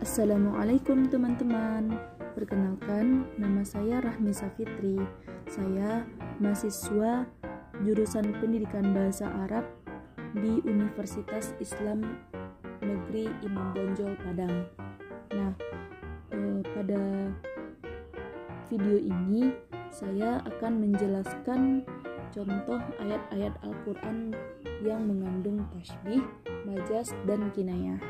Assalamualaikum teman-teman. Perkenalkan, nama saya Rahmi Safitri. Saya mahasiswa jurusan Pendidikan Bahasa Arab di Universitas Islam Negeri Imam Bonjol Padang. Nah, pada video ini saya akan menjelaskan contoh ayat-ayat Al-Quran yang mengandung tasbih, majaz, dan kinayah.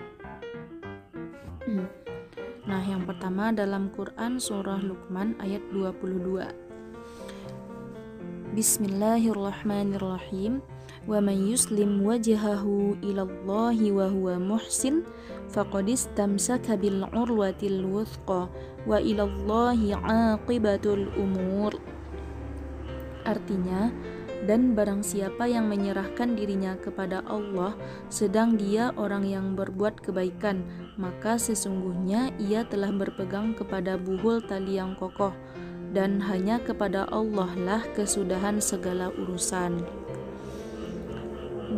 Nah, yang pertama dalam Quran surah Luqman ayat 22. Bismillahirrahmanirrahim. Wa man yuslim wajhahu ilallahi wa huwa muhsin faqad istamsaka bil urwatil wuthqa wa ilallahi aqibatul umur. Artinya, dan barang siapa yang menyerahkan dirinya kepada Allah sedang dia orang yang berbuat kebaikan, maka sesungguhnya ia telah berpegang kepada buhul tali yang kokoh, dan hanya kepada Allah lah kesudahan segala urusan.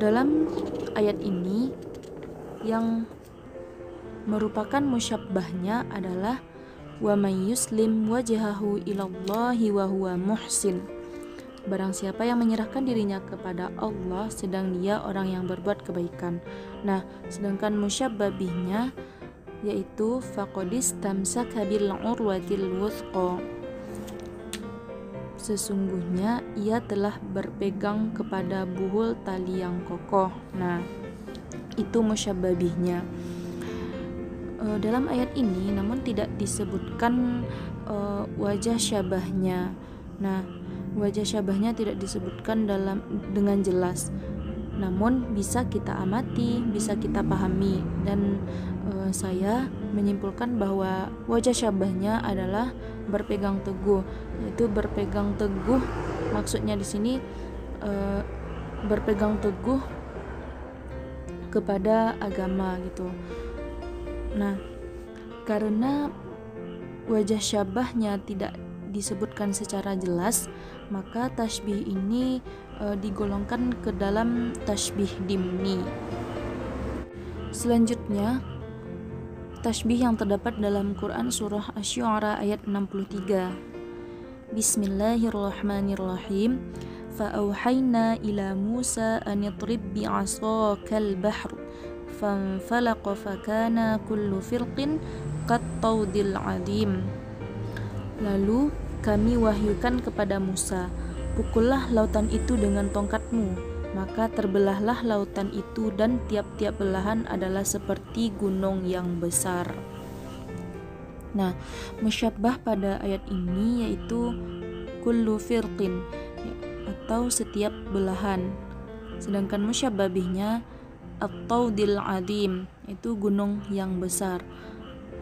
Dalam ayat ini yang merupakan musyabbahnya adalah wa may yuslim wajhahu ilallahi wa huwa muhsin. Barang siapa yang menyerahkan dirinya kepada Allah sedang dia orang yang berbuat kebaikan. Nah, sedangkan musyabbabihnya yaitu faqadis tamsaka bil urwatil wuthqa. Sesungguhnya ia telah berpegang kepada buhul tali yang kokoh. Nah, itu musyabbabihnya. Dalam ayat ini namun tidak disebutkan wajah syabahnya. Nah, wajah syabahnya tidak disebutkan dengan jelas, namun bisa kita amati, bisa kita pahami, dan saya menyimpulkan bahwa wajah syabahnya adalah berpegang teguh, yaitu berpegang teguh maksudnya di sini berpegang teguh kepada agama gitu. Nah, karena wajah syabahnya tidak disebutkan secara jelas, maka tasbih ini digolongkan ke dalam tasbih dimni. Selanjutnya, tasbih yang terdapat dalam Quran surah Asy-Syu'ara ayat 63. Bismillahirrahmanirrahim. Fa'auhayna ila Musa an idrib bi'asakal bahr fanfalaqa fakana kullu firqin qattaudil adim. Lalu kami wahyukan kepada Musa, pukullah lautan itu dengan tongkatmu, maka terbelahlah lautan itu dan tiap-tiap belahan adalah seperti gunung yang besar. Nah, musyabbah pada ayat ini yaitu kullu firqin atau setiap belahan. Sedangkan musyabbabihnya at-taudil adim, itu gunung yang besar.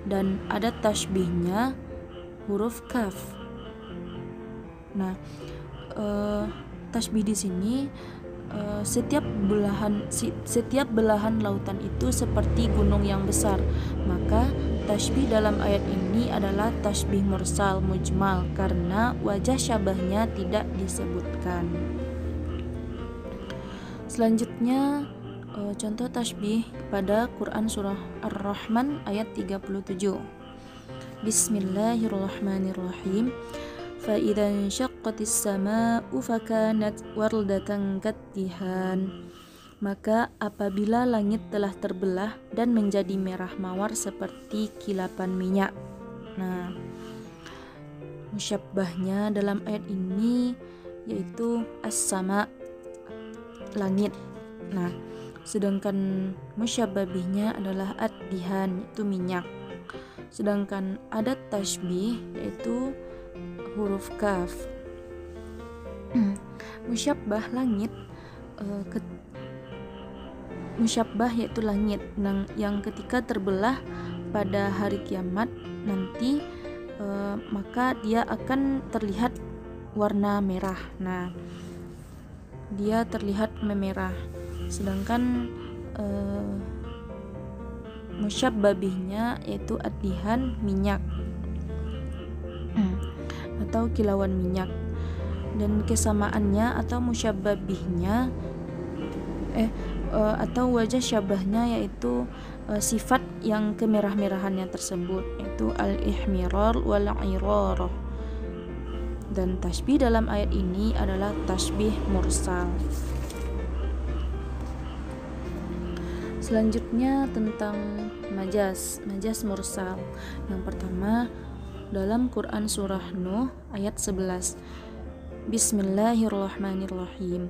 Dan ada tasbihnya huruf kaf. Nah, tasbih di sini setiap belahan lautan itu seperti gunung yang besar. Maka tasbih dalam ayat ini adalah tasbih mursal mujmal karena wajah syabahnya tidak disebutkan. Selanjutnya contoh tasbih pada Quran surah Ar-Rahman ayat 37. Bismillahirrahmanirrahim. فَإِذَا انشَقَّتِ السَّمَاءُ فَكَانَتْ وَرْدَةً كَالدِّهَانِ. Maka apabila langit telah terbelah dan menjadi merah mawar seperti kilapan minyak. Nah, musyabbahnya dalam ayat ini yaitu as-sama, langit. Nah, sedangkan musyabbabihnya adalah ad-dihan, itu minyak. Sedangkan adat tasbih yaitu huruf kaf. Musyabbah langit, musyabbah yaitu langit yang ketika terbelah pada hari kiamat nanti maka dia akan terlihat warna merah. Nah, dia terlihat memerah. Sedangkan musyabbabihnya yaitu ad-dihan, minyak atau kilauan minyak. Dan kesamaannya atau musyabbabihnya atau wajah syabahnya yaitu sifat yang kemerah-merahannya tersebut, yaitu al-ihmirar wal-irarah. Dan tasbih dalam ayat ini adalah tasbih mursal. Selanjutnya tentang majaz mursal. Yang pertama dalam Quran surah Nuh ayat 11. Bismillahirrahmanirrahim.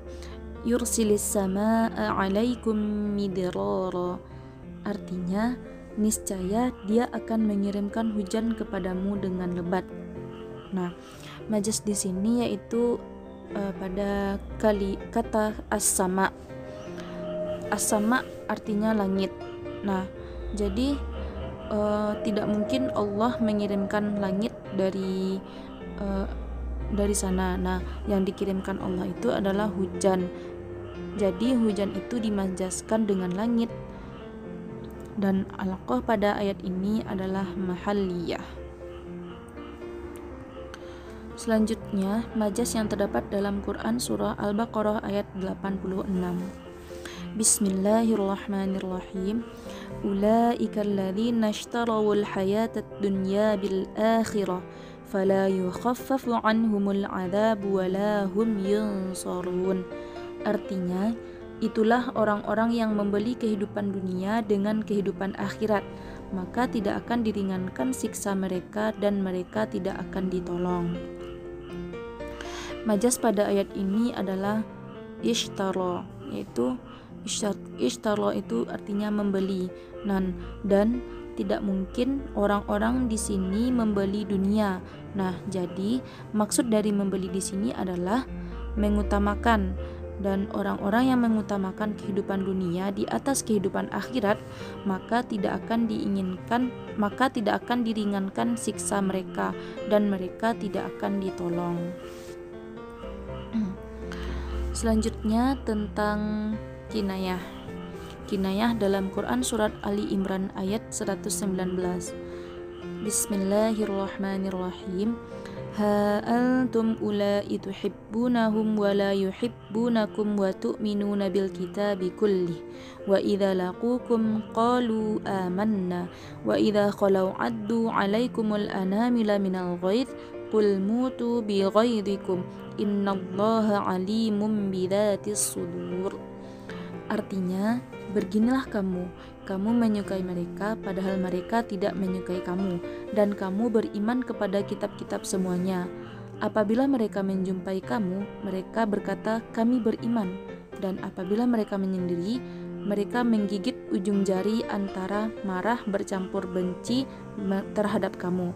Yursilis samaa'a 'alaikum midrara. Artinya, niscaya Dia akan mengirimkan hujan kepadamu dengan lebat. Nah, majaz di sini yaitu pada kata as-sama. As-sama artinya langit. Nah, jadi tidak mungkin Allah mengirimkan langit dari sana. Nah, yang dikirimkan Allah itu adalah hujan. Jadi hujan itu dimajazkan dengan langit. Dan alaqah pada ayat ini adalah mahalliyah. Selanjutnya, majaz yang terdapat dalam Quran surah Al-Baqarah ayat 86. Bismillahirrahmanirrahim. Ulaika alladzina ishtarawul hayatad dunya bil akhirah fala yukhaffafu anhumul 'adzabu wala hum yunsarun. Artinya, itulah orang-orang yang membeli kehidupan dunia dengan kehidupan akhirat, maka tidak akan diringankan siksa mereka dan mereka tidak akan ditolong. Majaz pada ayat ini adalah ishtara, yaitu ishtara itu artinya membeli. Dan tidak mungkin orang-orang di sini membeli dunia. Nah, jadi maksud dari membeli di sini adalah mengutamakan, dan orang-orang yang mengutamakan kehidupan dunia di atas kehidupan akhirat, maka tidak akan diringankan siksa mereka dan mereka tidak akan ditolong. Selanjutnya tentang kinayah. Kinayah dalam Quran surat Ali Imran ayat 119. Bismillahirrahmanirrahim. Ha antum ulai tuhibbunahum wa la yuhibbunakum wa tu'minuna bil kitabi kullih wa idza laqukum qalu amanna wa idza khalau addu 'alaikumul anamila minal ghaidh qul mutu bi ghaidhikum innallaha 'alimun bidzatis sudur. Artinya, beginilah kamu menyukai mereka padahal mereka tidak menyukai kamu, dan kamu beriman kepada kitab-kitab semuanya. Apabila mereka menjumpai kamu, mereka berkata, kami beriman, dan apabila mereka menyendiri, mereka menggigit ujung jari antara marah bercampur benci terhadap kamu.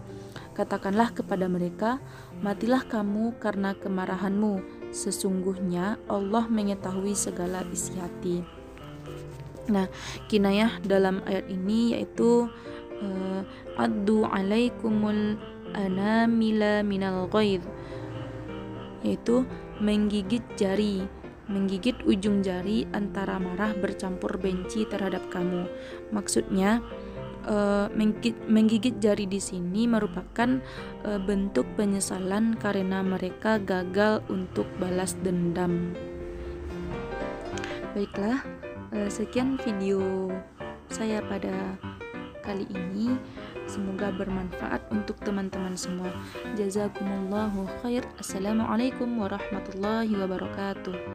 Katakanlah kepada mereka, matilah kamu karena kemarahanmu, sesungguhnya Allah mengetahui segala isi hati. Nah, kinayah dalam ayat ini yaitu addu alaikumul anamila minal ghaidh, yaitu menggigit ujung jari antara marah bercampur benci terhadap kamu. Maksudnya menggigit jari di sini merupakan bentuk penyesalan karena mereka gagal untuk balas dendam. Baiklah, sekian video saya pada kali ini. Semoga bermanfaat untuk teman-teman semua. Jazakumullahu khair. Assalamualaikum warahmatullahi wabarakatuh.